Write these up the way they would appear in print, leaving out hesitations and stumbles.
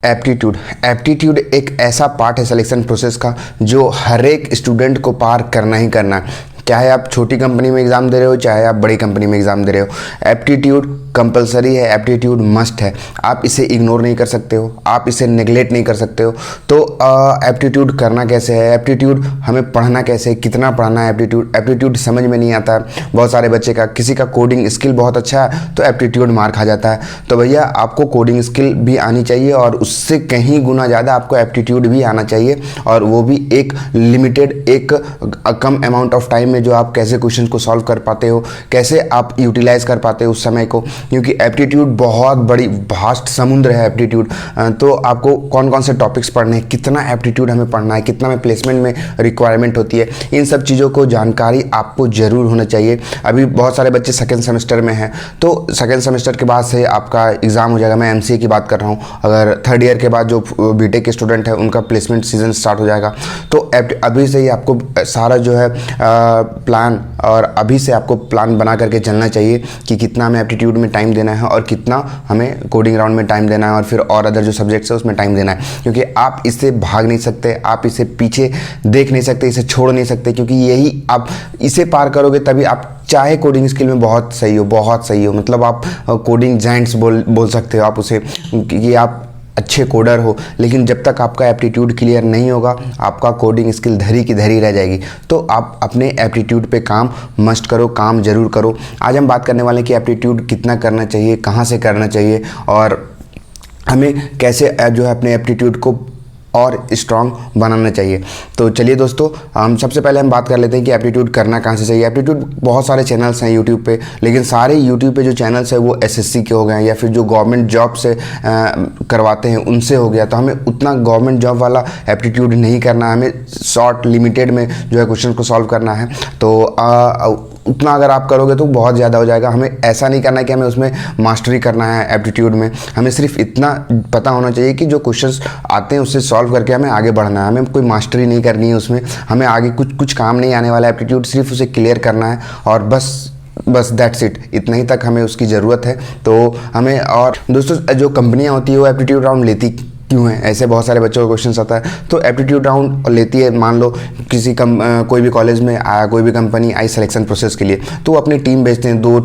Aptitude aptitude एक ऐसा part है सिलेक्शन प्रोसेस का जो हर एक स्टूडेंट को पार करना ही करना है। चाहे आप छोटी कंपनी में एग्ज़ाम दे रहे हो, चाहे आप बड़ी कंपनी में एग्ज़ाम दे रहे हो, एप्टीट्यूड कंपलसरी है, एप्टीट्यूड मस्ट है। आप इसे इग्नोर नहीं कर सकते हो, आप इसे नेगलेक्ट नहीं कर सकते हो। तो एप्टीट्यूड करना कैसे है, एप्टीट्यूड हमें पढ़ना कैसे है, कितना पढ़ना है, एप्टीट्यूड समझ में नहीं आता। बहुत सारे बच्चे का किसी का कोडिंग स्किल बहुत अच्छा है तो एप्टीट्यूड मार खा जाता है। तो भैया आपको कोडिंग स्किल भी आनी चाहिए और उससे कहीं गुना ज़्यादा आपको एप्टीट्यूड भी आना चाहिए, और वो भी एक लिमिटेड, एक कम अमाउंट ऑफ टाइम में जो आप कैसे क्वेश्चन को सॉल्व कर पाते हो, कैसे आप यूटिलाइज कर पाते हो उस समय को, क्योंकि एप्टीट्यूड बहुत बड़ी वास्ट समुद्र है एप्टीट्यूड। तो आपको कौन कौन से टॉपिक्स पढ़ने हैं, कितना एप्टीट्यूड हमें पढ़ना है, कितना में प्लेसमेंट में रिक्वायरमेंट होती है, इन सब चीज़ों को जानकारी आपको ज़रूर होना चाहिए। अभी बहुत सारे बच्चे सेकेंड सेमेस्टर में हैं, तो सेकेंड सेमेस्टर के बाद से आपका एग्ज़ाम हो जाएगा। मैं एमसीए की बात कर रहा हूँ। अगर थर्ड ईयर के बाद जो बीटेक के स्टूडेंट हैं उनका प्लेसमेंट सीजन स्टार्ट हो जाएगा। तो अभी से ही आपको सारा जो है प्लान, और अभी से आपको प्लान बना करके चलना चाहिए कि कितना हमें एप्टीट्यूड में टाइम देना है और कितना हमें कोडिंग राउंड में टाइम देना है, और फिर और अदर जो सब्जेक्ट्स है उसमें टाइम देना है। क्योंकि आप इससे भाग नहीं सकते, आप इसे पीछे देख नहीं सकते, इसे छोड़ नहीं सकते, क्योंकि यही आप इसे पार करोगे तभी आप चाहे कोडिंग स्किल में बहुत सही हो, बहुत सही हो, मतलब आप कोडिंग जाइंट्स बोल सकते हो आप उसे, कि आप अच्छे कोडर हो, लेकिन जब तक आपका एप्टीट्यूड क्लियर नहीं होगा आपका कोडिंग स्किल धरी की धरी रह जाएगी। तो आप अपने एप्टीट्यूड पे काम मस्ट करो, काम जरूर करो। आज हम बात करने वाले हैं कि एप्टीट्यूड कितना करना चाहिए, कहाँ से करना चाहिए, और हमें कैसे जो है अपने एप्टीट्यूड को और स्ट्रॉन्ग बनाना चाहिए। तो चलिए दोस्तों, हम सबसे पहले हम बात कर लेते हैं कि एप्टीट्यूड करना कहाँ से चाहिए। एप्टीट्यूड बहुत सारे चैनल्स हैं यूट्यूब पे, लेकिन सारे यूट्यूब पे जो चैनल्स है वो एसएससी के हो गए हैं या फिर जो गवर्नमेंट जॉब से करवाते हैं उनसे हो गया। तो हमें उतना गवर्नमेंट जॉब वाला एप्टीट्यूड नहीं करना है, हमें शॉर्ट लिमिटेड में जो है क्वेश्चन को सॉल्व करना है। तो उतना अगर आप करोगे तो बहुत ज़्यादा हो जाएगा। हमें ऐसा नहीं करना है कि हमें उसमें मास्टरी करना है एप्टीट्यूड में, हमें सिर्फ इतना पता होना चाहिए कि जो क्वेश्चंस आते हैं उससे सॉल्व करके हमें आगे बढ़ना है। हमें कोई मास्टरी नहीं करनी है उसमें, हमें आगे कुछ काम नहीं आने वाला एप्टीट्यूड, सिर्फ उसे क्लियर करना है और बस दैट्स इट, इतना ही तक हमें उसकी ज़रूरत है। तो हमें, और दोस्तों जो कंपनियाँ होती है वो एप्टीट्यूड राउंड लेती क्यों है, ऐसे बहुत सारे बच्चों को क्वेश्चन आता है। तो एप्टीट्यूड राउंड लेती है, मान लो किसी कोई भी कॉलेज में आया, कोई भी कंपनी आई सिलेक्शन प्रोसेस के लिए, तो वो अपनी टीम भेजते हैं, दो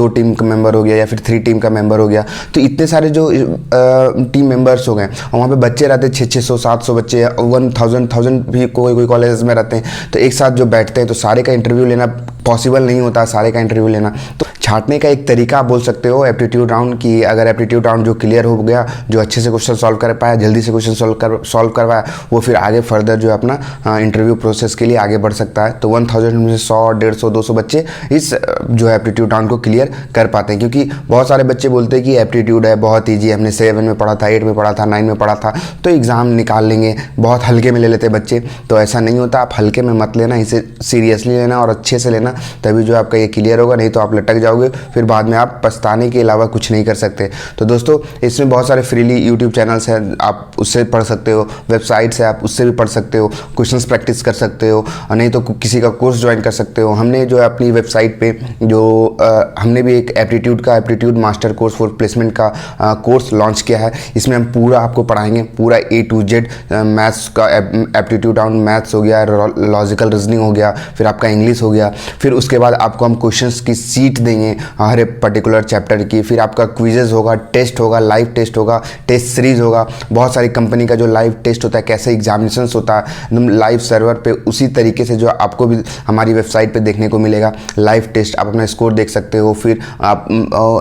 टीम का मेंबर हो गया या फिर 3 टीम का मेंबर हो गया। तो इतने सारे जो टीम मेंबर्स हो गए, और वहाँ पे बच्चे रहते हैं 600 700 बच्चे, 1000 भी कोई कॉलेज में रहते हैं। तो एक साथ जो बैठते हैं तो सारे का इंटरव्यू लेना पॉसिबल नहीं होता, सारे का इंटरव्यू लेना। तो छांटने का एक तरीका आप बोल सकते हो एप्टीट्यूड राउंड की। अगर एप्टीट्यूड राउंड जो क्लियर हो गया, जो अच्छे से क्वेश्चन सॉल्व कर पाया, जल्दी से क्वेश्चन सॉल्व करवाया, वो फिर आगे फर्दर जो है अपना इंटरव्यू प्रोसेस के लिए आगे बढ़ सकता है। तो 1000 में से 100 150 200 बच्चे इस जो है एप्टीट्यूड राउंड को क्लियर कर पाते हैं। क्योंकि बहुत सारे बच्चे बोलते हैं कि एप्टीट्यूड है बहुत ईजी, हमने 7 में पढ़ा था, 8 में पढ़ा था, 9 में पढ़ा था, तो एग्ज़ाम निकाल लेंगे, बहुत हल्के में ले लेते बच्चे। तो ऐसा नहीं होता, आप हल्के में मत लेना, इसे सीरियसली लेना और अच्छे से लेना, तभी जो आपका ये क्लियर होगा। नहीं तो आप लटक जाओगे, फिर बाद में आप पछताने के अलावा कुछ नहीं कर सकते। तो दोस्तों इसमें बहुत सारे फ्रीली यूट्यूब चैनल्स हैं, आप उससे पढ़ सकते हो, वेबसाइट्स है आप उससे भी पढ़ सकते हो, क्वेश्चंस प्रैक्टिस कर सकते हो, और नहीं तो किसी का कोर्स ज्वाइन कर सकते हो। हमने जो है अपनी वेबसाइट पे जो हमने भी एक aptitude master course for placement का कोर्स लॉन्च किया है। इसमें हम पूरा आपको पढ़ाएंगे, पूरा A to Z मैथ्स का एप्टीट्यूड राउंड, मैथ्स हो गया, लॉजिकल रीजनिंग हो गया, फिर आपका इंग्लिश हो गया, फिर उसके बाद आपको हम क्वेश्चंस की सीट देंगे हर एक पर्टिकुलर चैप्टर की, फिर आपका क्विजेज होगा, टेस्ट होगा, लाइव टेस्ट होगा, टेस्ट सीरीज होगा। बहुत सारी कंपनी का जो लाइव टेस्ट होता है, कैसे एग्जामिनेशंस होता है एकदम लाइव सर्वर पे, उसी तरीके से जो आपको भी हमारी वेबसाइट पे देखने को मिलेगा लाइव टेस्ट। आप अपना स्कोर देख सकते हो, फिर आप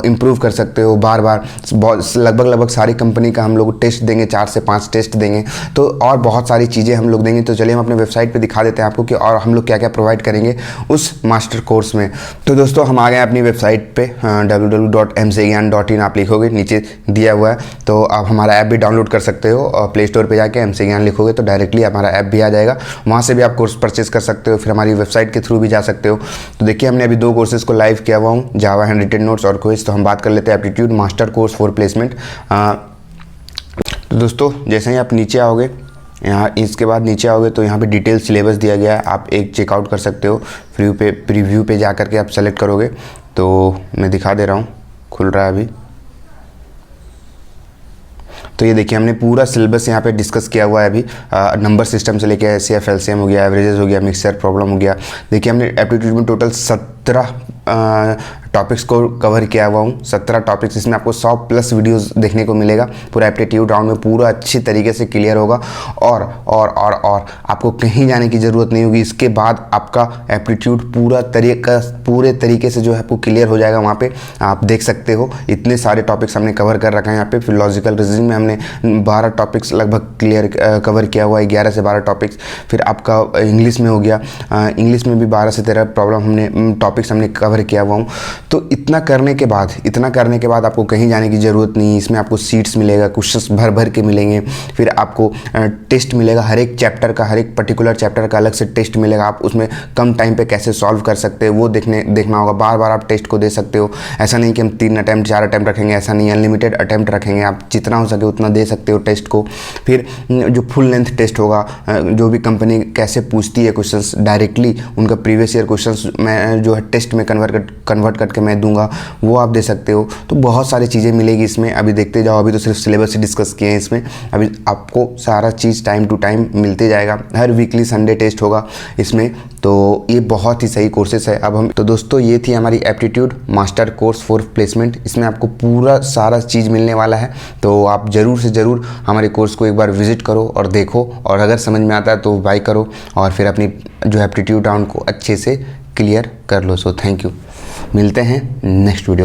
इम्प्रूव कर सकते हो बार बार। लगभग सारी कंपनी का हम लोग टेस्ट देंगे, 4 से 5 टेस्ट देंगे, तो और बहुत सारी चीज़ें हम लोग देंगे। तो चलिए हम अपने वेबसाइट पर दिखा देते हैं आपको कि और हम लोग क्या क्या प्रोवाइड करेंगे उस मास्टर कोर्स में। तो दोस्तों हम आ गए अपनी वेबसाइट पे www.mcgyan.in आप लिखोगे, नीचे दिया हुआ है। तो आप हमारा ऐप भी डाउनलोड कर सकते हो, और प्ले स्टोर पे जाके MC ज्ञान लिखोगे तो डायरेक्टली हमारा ऐप भी आ जाएगा, वहाँ से भी आप कोर्स परचेज कर सकते हो, फिर हमारी वेबसाइट के थ्रू भी जा सकते हो। तो देखिए हमने अभी 2 कोर्सेज को लाइव किया हुआ हूँ, जावा हैंड रिटन नोट्स और क्विज। तो हम बात कर लेते हैं aptitude master course for placement. तो दोस्तों जैसे ही आप नीचे आओगे, यहाँ इसके बाद नीचे आओगे तो यहाँ पे डिटेल सिलेबस दिया गया है, आप एक चेकआउट कर सकते हो। प्रीव्यू पे जा करके आप सेलेक्ट करोगे, तो मैं दिखा दे रहा हूँ, खुल रहा है अभी। तो ये देखिए हमने पूरा सिलेबस यहाँ पे डिस्कस किया हुआ है अभी, नंबर सिस्टम से लेके एचसीएफ एलसीएम हो गया, एवरेजेस हो गया, मिक्सचर प्रॉब्लम हो गया। देखिए हमने एप्टीट्यूड में टोटल 17 टॉपिक्स को कवर किया हुआ हूँ, 17 टॉपिक्स। इसमें आपको 100+ वीडियोस देखने को मिलेगा। पूरा एप्टीट्यूड राउंड में पूरा अच्छी तरीके से क्लियर होगा और आपको कहीं जाने की ज़रूरत नहीं होगी। इसके बाद आपका एप्टीट्यूड पूरे तरीके से जो है आपको क्लियर हो जाएगा। वहाँ पे आप देख सकते हो इतने सारे टॉपिक्स हमने कवर कर रखा है। यहाँ पे फिर लॉजिकल रीजनिंग में हमने 12 टॉपिक्स लगभग कवर किया हुआ है, 11 से 12 टॉपिक्स। फिर आपका इंग्लिश में हो गया, इंग्लिश में भी 12 से 13 टॉपिक्स हमने कवर किया हुआ हूँ। तो इतना करने के बाद आपको कहीं जाने की ज़रूरत नहीं है। इसमें आपको सीट्स मिलेगा, क्वेश्चंस भर के मिलेंगे। फिर आपको टेस्ट मिलेगा, हर एक चैप्टर का, हर एक पर्टिकुलर चैप्टर का अलग से टेस्ट मिलेगा। आप उसमें कम टाइम पे कैसे सॉल्व कर सकते हो वो देखना होगा। बार बार आप टेस्ट को दे सकते हो। ऐसा नहीं कि हम 3 अटैम्प्ट 4 अटैम्प्ट रखेंगे, ऐसा नहीं, अनलिमिटेड अटैम्प्ट रखेंगे। आप जितना हो सके उतना दे सकते हो टेस्ट को। फिर जो फुल लेंथ टेस्ट होगा, जो भी कंपनी कैसे पूछती है क्वेश्चंस, डायरेक्टली उनका प्रीवियस ईयर क्वेश्चंस मैं जो है टेस्ट में कन्वर्ट करके मैं दूंगा, वो आप दे सकते हो। तो बहुत सारी चीज़ें मिलेगी इसमें, अभी देखते जाओ। अभी तो सिर्फ सिलेबस से डिस्कस किए हैं, इसमें अभी आपको सारा चीज़ टाइम टू टाइम मिलते जाएगा। हर वीकली संडे टेस्ट होगा इसमें। तो ये बहुत ही सही कोर्सेस है। अब हम तो दोस्तों ये थी हमारी aptitude master course for placement. इसमें आपको पूरा सारा चीज़ मिलने वाला है। तो आप ज़रूर से ज़रूर हमारे कोर्स को एक बार विजिट करो और देखो, और अगर समझ में आता है तो बाय करो और फिर अपनी जो एप्टीट्यूड राउंड को अच्छे से क्लियर कर लो। सो थैंक यू, मिलते हैं नेक्स्ट वीडियो में।